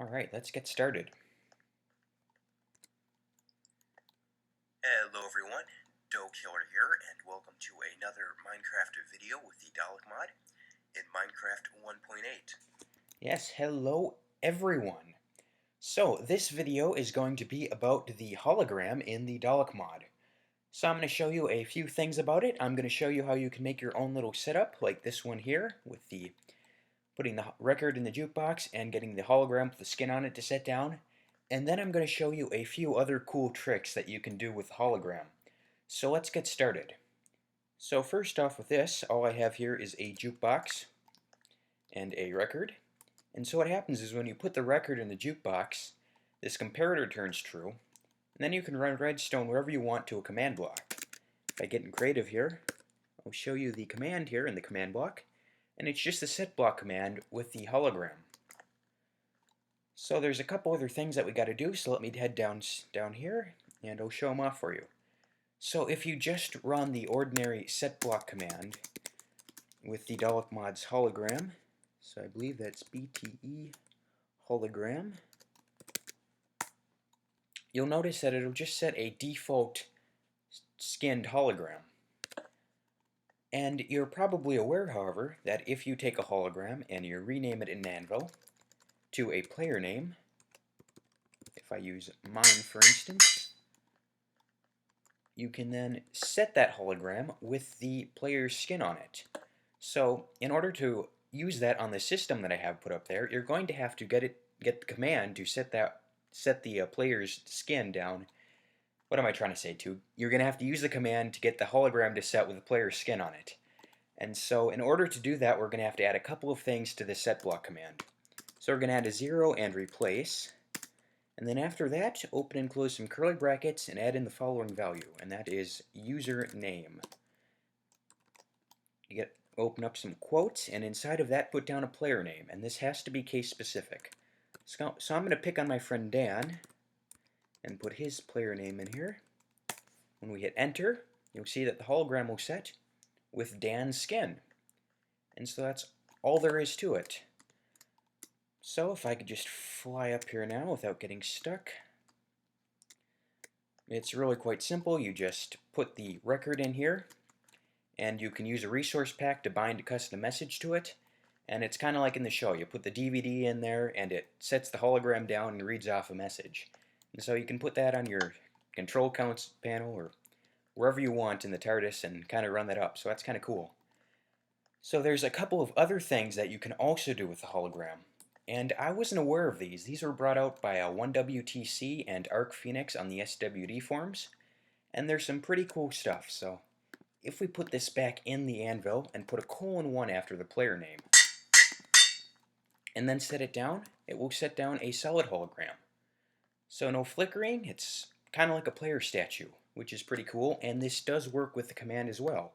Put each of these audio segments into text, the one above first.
Alright, let's get started. Hello everyone, Killer here, and welcome to another Minecraft video with the Dalek Mod in Minecraft 1.8. Yes, hello everyone. So, this video is going to be about the hologram in the Dalek Mod. So I'm going to show you a few things about it. I'm going to show you how you can make your own little setup, like this one here, with the putting the record in the jukebox and getting the hologram with the skin on it to set down. And then I'm going to show you a few other cool tricks that you can do with the hologram. So let's get started. So first off with this, all I have here is a jukebox and a record. And so what happens is when you put the record in the jukebox, this comparator turns true, and then you can run redstone wherever you want to a command block. By getting creative here, I'll show you the command here in the command block, and it's just the setblock command with the hologram. So there's a couple other things that we got to do, so let me head down here, and I'll show them off for you. So if you just run the ordinary setblock command with the Dalek Mod's hologram, so I believe that's BTE hologram, you'll notice that it'll just set a default skinned hologram. And you're probably aware, however, that if you take a hologram and you rename it in Anvil to a player name, if I use mine for instance, you can then set that hologram with the player's skin on it. So in order to use that on the system that I have put up there, you're going to have to get the command to set the player's skin down. What am I trying to say to? You're going to have to use the command to get the hologram to set with the player's skin on it. And so in order to do that, we're going to have to add a couple of things to the setblock command. So we're going to add a 0 and replace. And then after that, open and close some curly brackets and add in the following value, and that is username. Open up some quotes, and inside of that put down a player name, and this has to be case specific. So I'm going to pick on my friend Dan and put his player name in here. When we hit enter, you'll see that the hologram will set with Dan's skin. And so that's all there is to it. So if I could just fly up here now without getting stuck. It's really quite simple. You just put the record in here, and you can use a resource pack to bind a custom message to it. And it's kind of like in the show. You put the DVD in there, and it sets the hologram down and reads off a message. And so you can put that on your control counts panel or wherever you want in the TARDIS and kind of run that up. So that's kind of cool. So there's a couple of other things that you can also do with the hologram. And I wasn't aware of these. These were brought out by 1WTC and ArcPhoenix on the SWD forums. And there's some pretty cool stuff. So if we put this back in the anvil and put a :1 after the player name, and then set it down, it will set down a solid hologram. So no flickering, it's kind of like a player statue, which is pretty cool, and this does work with the command as well.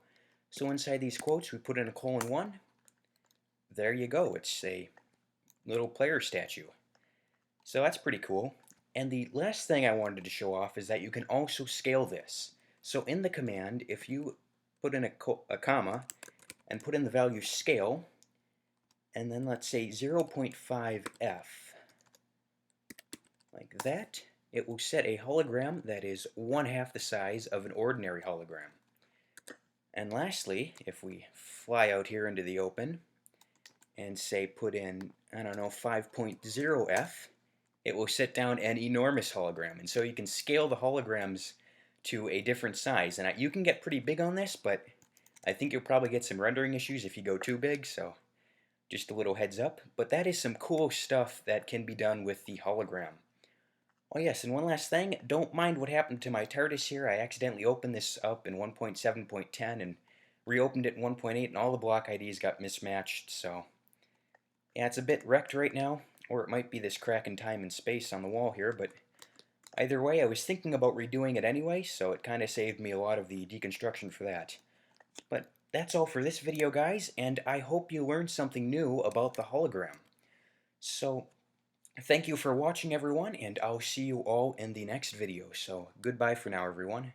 So inside these quotes, we put in a :1. There you go, it's a little player statue. So that's pretty cool. And the last thing I wanted to show off is that you can also scale this. So in the command, if you put in a comma and put in the value scale, and then let's say 0.5f, like that, it will set a hologram that is 1/2 the size of an ordinary hologram. And lastly, if we fly out here into the open and say put in, I don't know, 5.0f, it will set down an enormous hologram. And so you can scale the holograms to a different size. And you can get pretty big on this, but I think you'll probably get some rendering issues if you go too big, so just a little heads up. But that is some cool stuff that can be done with the hologram. Oh yes, and one last thing, don't mind what happened to my TARDIS here. I accidentally opened this up in 1.7.10 and reopened it in 1.8, and all the block IDs got mismatched, so yeah, it's a bit wrecked right now, or it might be this crack in time and space on the wall here, but either way, I was thinking about redoing it anyway, so it kind of saved me a lot of the deconstruction for that. But that's all for this video, guys, and I hope you learned something new about the hologram. So thank you for watching, everyone, and I'll see you all in the next video. So goodbye for now, everyone.